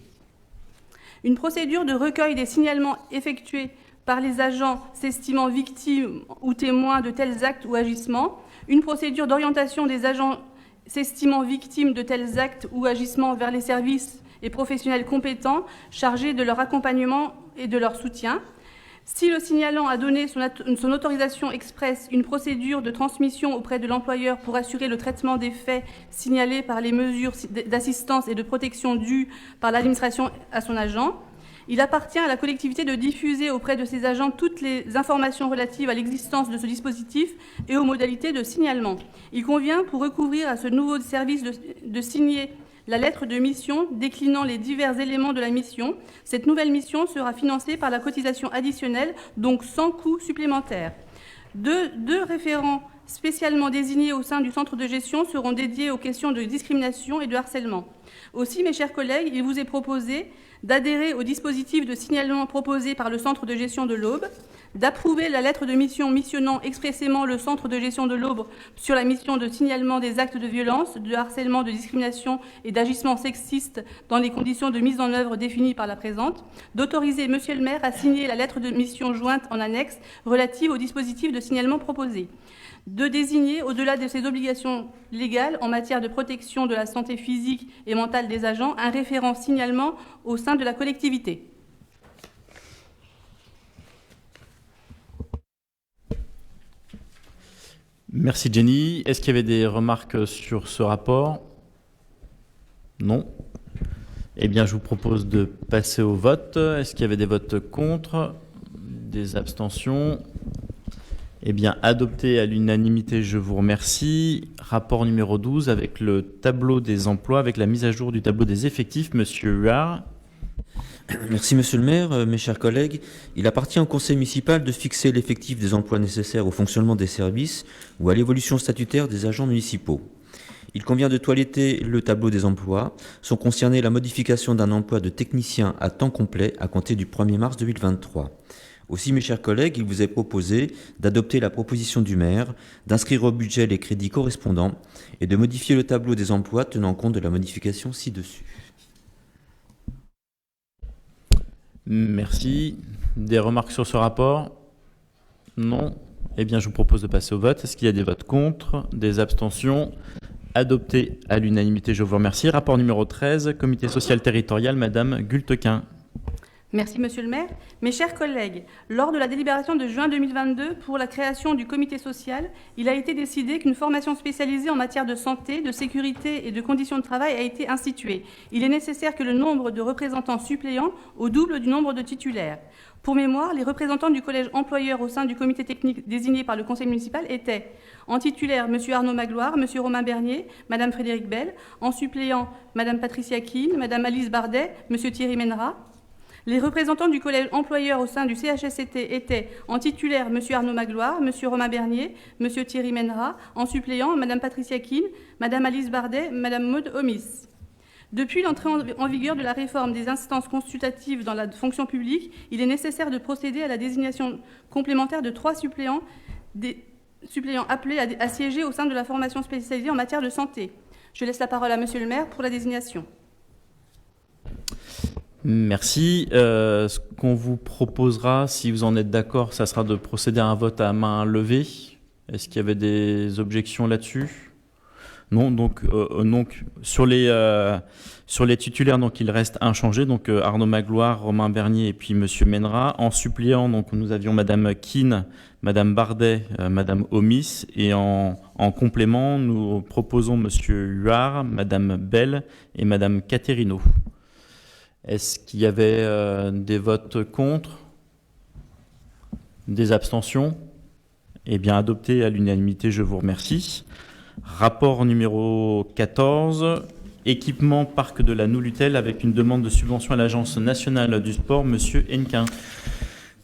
Une procédure de recueil des signalements effectués par les agents s'estimant victimes ou témoins de tels actes ou agissements, une procédure d'orientation des agents s'estimant victimes de tels actes ou agissements vers les services et professionnels compétents chargés de leur accompagnement et de leur soutien. Si le signalant a donné son autorisation expresse, une procédure de transmission auprès de l'employeur pour assurer le traitement des faits signalés par les mesures d'assistance et de protection dues par l'administration à son agent. Il appartient à la collectivité de diffuser auprès de ses agents toutes les informations relatives à l'existence de ce dispositif et aux modalités de signalement. Il convient, pour recouvrir à ce nouveau service, de signer la lettre de mission déclinant les divers éléments de la mission. Cette nouvelle mission sera financée par la cotisation additionnelle, donc sans coût supplémentaire. Deux référents spécialement désignés au sein du centre de gestion seront dédiés aux questions de discrimination et de harcèlement. Aussi, mes chers collègues, il vous est proposé d'adhérer au dispositif de signalement proposé par le centre de gestion de l'Aube, d'approuver la lettre de mission missionnant expressément le centre de gestion de l'Aube sur la mission de signalement des actes de violence, de harcèlement, de discrimination et d'agissement sexiste dans les conditions de mise en œuvre définies par la présente, d'autoriser Monsieur le maire à signer la lettre de mission jointe en annexe relative au dispositif de signalement proposé, de désigner, au-delà de ses obligations légales en matière de protection de la santé physique et mentale des agents, un référent signalement au sein de la collectivité. Merci Jenny. Est-ce qu'il y avait des remarques sur ce rapport? Non. Eh bien, je vous propose de passer au vote. Est-ce qu'il y avait des votes contre? Des abstentions? Eh bien, adopté à l'unanimité, je vous remercie. Rapport numéro 12 avec le tableau des emplois, avec la mise à jour du tableau des effectifs. Monsieur Huard. Merci Monsieur le maire, mes chers collègues. Il appartient au conseil municipal de fixer l'effectif des emplois nécessaires au fonctionnement des services ou à l'évolution statutaire des agents municipaux. Il convient de toiletter le tableau des emplois. Sont concernés la modification d'un emploi de technicien à temps complet à compter du 1er mars 2023. Aussi, mes chers collègues, il vous est proposé d'adopter la proposition du maire, d'inscrire au budget les crédits correspondants et de modifier le tableau des emplois tenant compte de la modification ci-dessus. Merci. Des remarques sur ce rapport? Non. Eh bien, je vous propose de passer au vote. Est-ce qu'il y a des votes contre? Des abstentions? Adopté à l'unanimité, je vous remercie. Rapport numéro 13, Comité social territorial, Madame Gultequin. Merci, Monsieur le maire. Mes chers collègues, lors de la délibération de juin 2022 pour la création du comité social, il a été décidé qu'une formation spécialisée en matière de santé, de sécurité et de conditions de travail a été instituée. Il est nécessaire que le nombre de représentants suppléants au double du nombre de titulaires. Pour mémoire, les représentants du collège employeur au sein du comité technique désigné par le conseil municipal étaient en titulaire M. Arnaud Magloire, M. Romain Bernier, Mme Frédéric Bell, en suppléant Mme Patricia Keane, Mme Alice Bardet, M. Thierry Menera. Les représentants du collège employeur au sein du CHSCT étaient en titulaire M. Arnaud Magloire, M. Romain Bernier, M. Thierry Menera, en suppléant Mme Patricia Keane, Mme Alice Bardet, Mme Maud Omis. Depuis l'entrée en vigueur de la réforme des instances consultatives dans la fonction publique, il est nécessaire de procéder à la désignation complémentaire de 3 suppléants, appelés à siéger au sein de la formation spécialisée en matière de santé. Je laisse la parole à Monsieur le maire pour la désignation. Merci. Ce qu'on vous proposera, si vous en êtes d'accord, ça sera de procéder à un vote à main levée. Est-ce qu'il y avait des objections là-dessus? Non, donc sur les titulaires, donc il reste inchangé, donc Arnaud Magloire, Romain Bernier et puis Monsieur Menera. En suppléant, donc nous avions Madame Keane, Madame Bardet, Madame Omis, et en complément, nous proposons Monsieur Huard, Madame Bell et Madame Caterino. Est-ce qu'il y avait des votes contre? Des abstentions? Eh bien, adopté à l'unanimité, je vous remercie. Rapport numéro 14, équipement parc de la Noulutel avec une demande de subvention à l'Agence nationale du sport, Monsieur Henquin.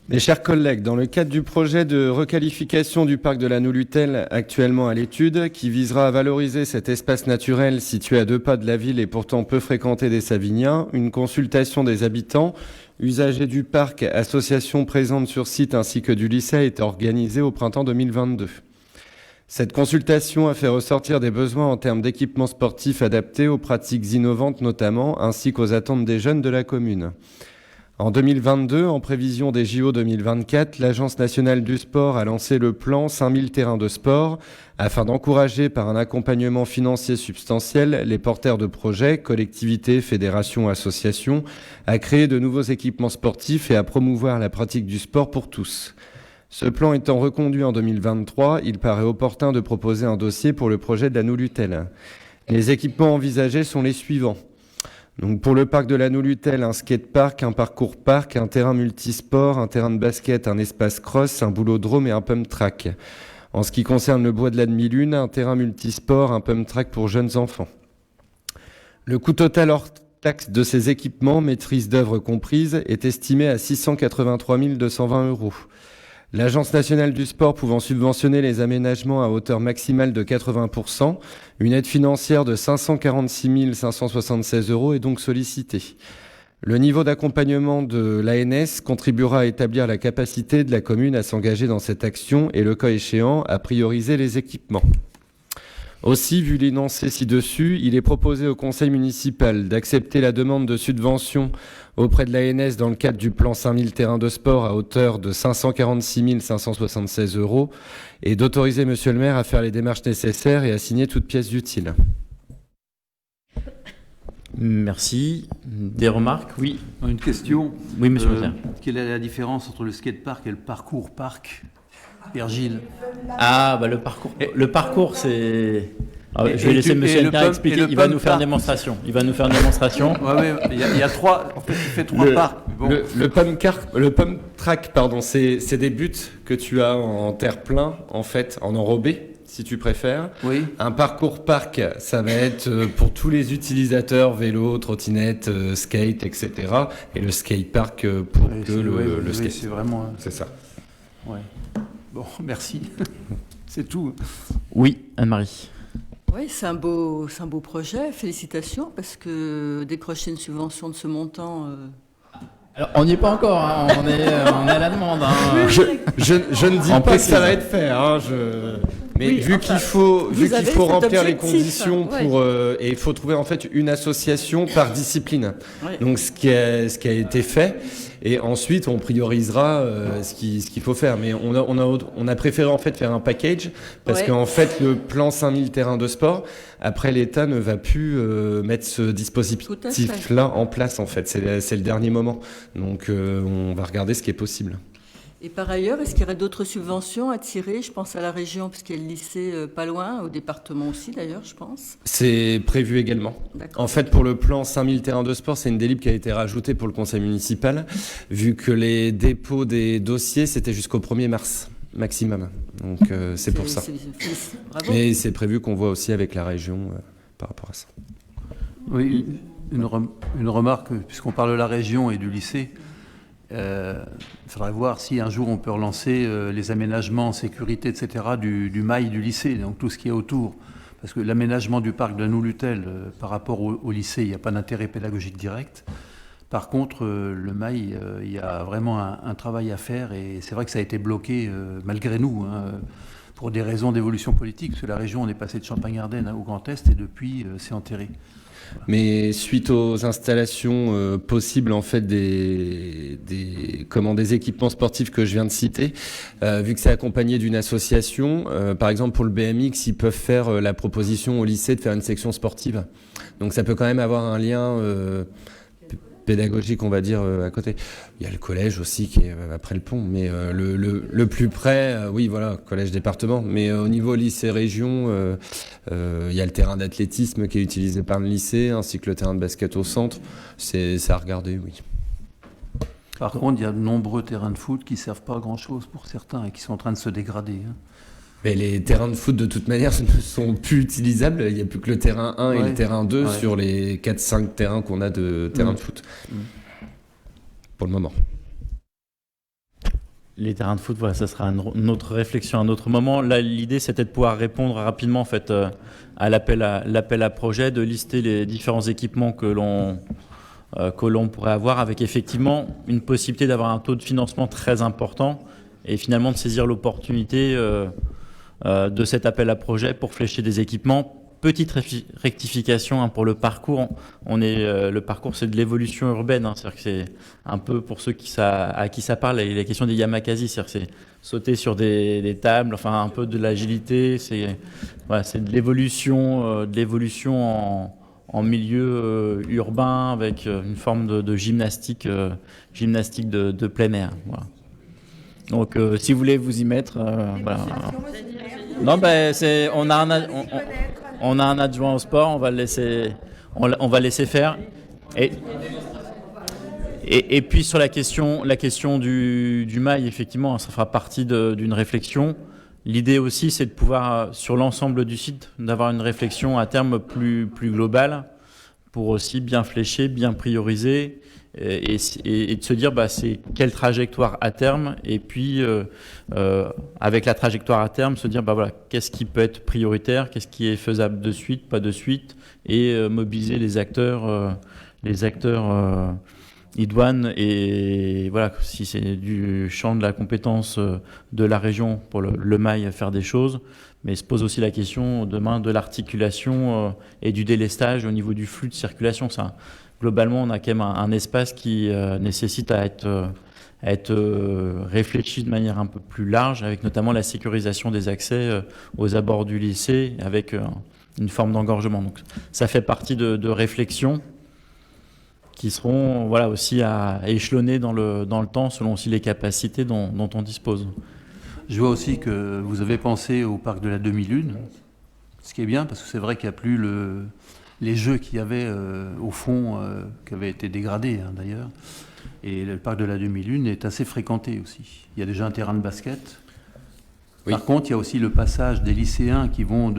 Mes chers collègues, dans le cadre du projet de requalification du parc de la Noulutel actuellement à l'étude, qui visera à valoriser cet espace naturel situé à 2 pas de la ville et pourtant peu fréquenté des Saviniens, une consultation des habitants, usagers du parc, associations présentes sur site ainsi que du lycée a été organisée au printemps 2022. Cette consultation a fait ressortir des besoins en termes d'équipements sportifs adaptés aux pratiques innovantes notamment, ainsi qu'aux attentes des jeunes de la commune. En 2022, en prévision des JO 2024, l'Agence nationale du sport a lancé le plan 5000 terrains de sport afin d'encourager par un accompagnement financier substantiel les porteurs de projets, collectivités, fédérations, associations, à créer de nouveaux équipements sportifs et à promouvoir la pratique du sport pour tous. Ce plan étant reconduit en 2023, il paraît opportun de proposer un dossier pour le projet de la Noulutel. Les équipements envisagés sont les suivants. Donc pour le parc de la Noulutel, un skatepark, un parcours parc, un terrain multisport, un terrain de basket, un espace cross, un boulodrome et un pump track. En ce qui concerne le bois de la demi-lune, un terrain multisport, un pump track pour jeunes enfants. Le coût total hors taxe de ces équipements, maîtrise d'œuvre comprise, est estimé à 683 220 €. L'Agence nationale du sport pouvant subventionner les aménagements à hauteur maximale de 80%, une aide financière de 546 576 € est donc sollicitée. Le niveau d'accompagnement de l'ANS contribuera à établir la capacité de la commune à s'engager dans cette action et, le cas échéant, à prioriser les équipements. Aussi, vu l'énoncé ci-dessus, il est proposé au conseil municipal d'accepter la demande de subvention auprès de l'ANS dans le cadre du plan 5000 terrains de sport à hauteur de 546 576 € et d'autoriser monsieur le maire à faire les démarches nécessaires et à signer toute pièce utile. Merci. Des remarques? Oui. Une question. Oui, monsieur le maire. Quelle est la différence entre le skatepark et le parcours parc, Virgile? Ah, bah le parcours, c'est... je vais laisser monsieur Henquin expliquer. Il va nous faire une démonstration. Il va nous faire une démonstration. Ouais, il y a 3... En fait, il fait 3 parcs. Bon. Le pump track, pardon, c'est des buts que tu as en terre-plein, en fait, en enrobé, si tu préfères. Oui. Un parcours parc, ça va être pour tous les utilisateurs, vélo, trottinette, skate, etc. Et le skatepark pour le skate. C'est vraiment... C'est ça. Ouais. Bon, merci. C'est tout. Oui, Anne-Marie. Oui, c'est un beau projet. Félicitations, parce que décrocher une subvention de ce montant... Alors, on n'y est pas encore, hein. On est à la demande. Hein. Je ne dis pas que ça va être fait. Hein. Mais oui, vu qu'il faut remplir les conditions pour et il faut trouver en fait une association par discipline. Ouais. Donc ce qui a été fait, et ensuite on priorisera ce qu'il faut faire. Mais on a préféré en fait faire un package parce qu'en fait le plan 5000 terrains de sport, après l'État ne va plus mettre ce dispositif-là en place en fait. C'est le dernier moment. Donc on va regarder ce qui est possible. Et par ailleurs, est-ce qu'il y aurait d'autres subventions à tirer? Je pense à la région, puisqu'il y a le lycée pas loin, au département aussi d'ailleurs, je pense. C'est prévu également. En fait, pour le plan 5000 terrains de sport, c'est une délib qui a été rajoutée pour le conseil municipal, vu que les dépôts des dossiers, c'était jusqu'au 1er mars maximum. Donc c'est pour ça. Bravo. Et c'est prévu qu'on voit aussi avec la région par rapport à ça. Oui, une remarque, puisqu'on parle de la région et du lycée. Il faudrait voir si un jour on peut relancer les aménagements, sécurité, etc. du mail du lycée, donc tout ce qui est autour. Parce que l'aménagement du parc de la Noulutel par rapport au lycée, il n'y a pas d'intérêt pédagogique direct. Par contre, le mail, il y a vraiment un travail à faire, et c'est vrai que ça a été bloqué malgré nous, hein, pour des raisons d'évolution politique, parce que la région, on est passé de Champagne-Ardenne au Grand Est, et depuis, c'est enterré. Mais suite aux installations possibles en fait des équipements sportifs que je viens de citer, vu que c'est accompagné d'une association, par exemple pour le BMX, ils peuvent faire la proposition au lycée de faire une section sportive. Donc ça peut quand même avoir un lien pédagogique, on va dire, à côté. Il y a le collège aussi qui est après le pont, mais le plus près, oui, voilà, collège département. Mais au niveau lycée-région, il y a le terrain d'athlétisme qui est utilisé par le lycée, ainsi que le terrain de basket au centre. C'est à regarder, oui. Par contre, il y a de nombreux terrains de foot qui ne servent pas à grand-chose pour certains et qui sont en train de se dégrader. Hein. Mais les terrains de foot, de toute manière, ne sont plus utilisables. Il n'y a plus que le terrain 1 et le terrain 2 sur les 4-5 terrains qu'on a de terrain de foot. Pour le moment. Les terrains de foot, voilà, ça sera une autre réflexion à un autre moment. Là, l'idée, c'était de pouvoir répondre rapidement en fait, à l'appel à projet, de lister les différents équipements que l'on pourrait avoir, avec effectivement une possibilité d'avoir un taux de financement très important et finalement de saisir l'opportunité de cet appel à projet pour flécher des équipements. Petite rectification pour le parcours. Le parcours, c'est de l'évolution urbaine. C'est-à-dire que c'est un peu pour ceux à qui ça parle, la question des yamakasi. C'est-à-dire que c'est sauter sur des tables, enfin un peu de l'agilité. C'est de l'évolution, en milieu urbain avec une forme de gymnastique de plein air. Voilà. Donc, si vous voulez vous y mettre, voilà. Non, on a un adjoint au sport, on va le laisser faire. Et puis sur la question du mail, effectivement, ça fera partie d'une réflexion. L'idée aussi, c'est de pouvoir, sur l'ensemble du site, d'avoir une réflexion à terme plus globale pour aussi bien flécher, bien prioriser et de se dire c'est quelle trajectoire à terme, et puis avec la trajectoire à terme se dire voilà, qu'est-ce qui peut être prioritaire, qu'est-ce qui est faisable de suite, pas de suite, et mobiliser les acteurs idoines, et voilà, si c'est du champ de la compétence de la région pour le mail faire des choses, mais se pose aussi la question demain de l'articulation et du délestage au niveau du flux de circulation. Ça, globalement, on a quand même un espace qui nécessite à être réfléchi de manière un peu plus large, avec notamment la sécurisation des accès aux abords du lycée, avec une forme d'engorgement. Donc, ça fait partie de réflexions qui seront aussi à échelonner dans le temps, selon aussi les capacités dont on dispose. Je vois aussi que vous avez pensé au parc de la demi-lune, ce qui est bien, parce que c'est vrai qu'il n'y a plus les jeux qu'il y avait au fond, qui avaient été dégradés d'ailleurs. Et le parc de la demi-lune est assez fréquenté aussi. Il y a déjà un terrain de basket. Oui. Par contre, il y a aussi le passage des lycéens qui vont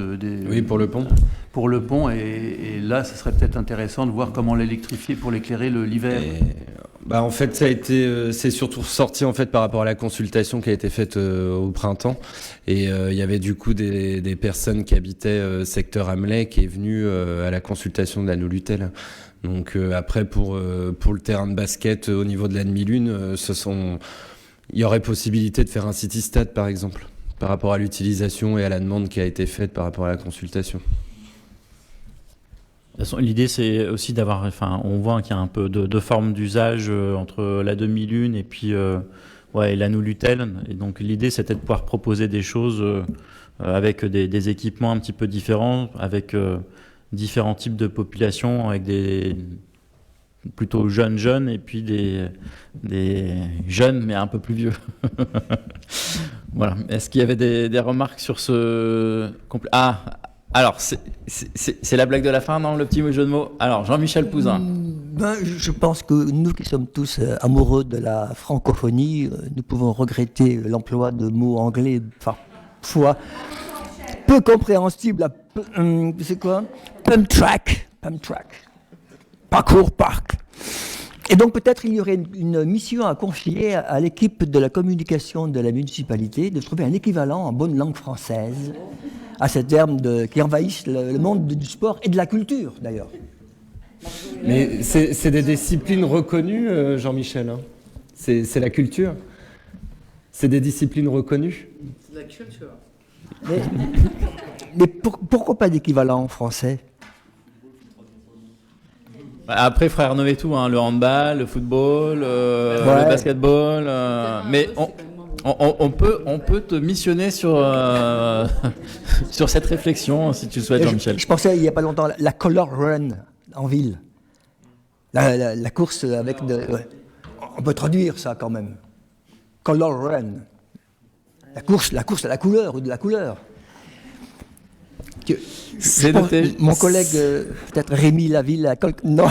Oui, pour le pont. Pour le pont, et là, ce serait peut-être intéressant de voir comment l'électrifier pour l'éclairer l'hiver. En fait, c'est surtout ressorti en fait par rapport à la consultation qui a été faite au printemps. Et il y avait du coup des personnes qui habitaient secteur Hamelais qui est venue à la consultation de la Nolutel. Donc après pour le terrain de basket au niveau de la demi-lune, il y aurait possibilité de faire un city stade par exemple, par rapport à l'utilisation et à la demande qui a été faite par rapport à la consultation. De toute façon, l'idée, c'est aussi d'avoir, on voit qu'il y a un peu de forme d'usage entre la demi-lune et puis et la Nolutel. Et donc, l'idée, c'était de pouvoir proposer des choses avec des équipements un petit peu différents, avec différents types de populations, avec des plutôt jeunes et puis des jeunes mais un peu plus vieux. Voilà. Est-ce qu'il y avait des remarques sur ce... Alors, c'est la blague de la fin, non? Le petit jeu de mots. Alors, Jean-Michel Pouzin. Je pense que nous qui sommes tous amoureux de la francophonie, nous pouvons regretter l'emploi de mots anglais parfois peu compréhensibles. C'est quoi? Pump track. Parcours parc. Et donc peut-être il y aurait une mission à confier à l'équipe de la communication de la municipalité de trouver un équivalent en bonne langue française à ces termes qui envahissent le monde du sport et de la culture d'ailleurs. Mais c'est des disciplines reconnues, Jean-Michel. Hein. C'est la culture. C'est des disciplines reconnues. C'est de la culture. Mais pourquoi pas d'équivalent en français? Après, frère Noé tout, le handball, le football, le basketball. Mais on peut te missionner sur cette réflexion, si tu le souhaites, Jean-Michel. Je pensais il n'y a pas longtemps, la color run en ville. La course avec on peut traduire ça quand même. Color run. La course à la couleur ou de la couleur. C'est noté. Mon collègue, peut-être Rémi Laville, non.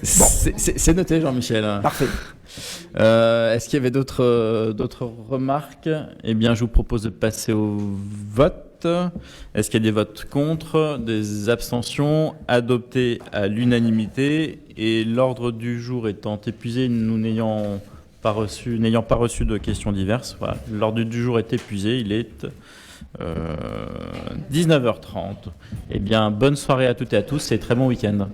C'est noté, Jean-Michel. Parfait. Est-ce qu'il y avait d'autres remarques? Eh bien, je vous propose de passer au vote. Est-ce qu'il y a des votes contre, des abstentions? Adopté à l'unanimité. Et l'ordre du jour étant épuisé, nous n'ayant pas reçu de questions diverses, voilà, l'ordre du jour est épuisé. Il est 19h30. Eh bien, bonne soirée à toutes et à tous et très bon week-end.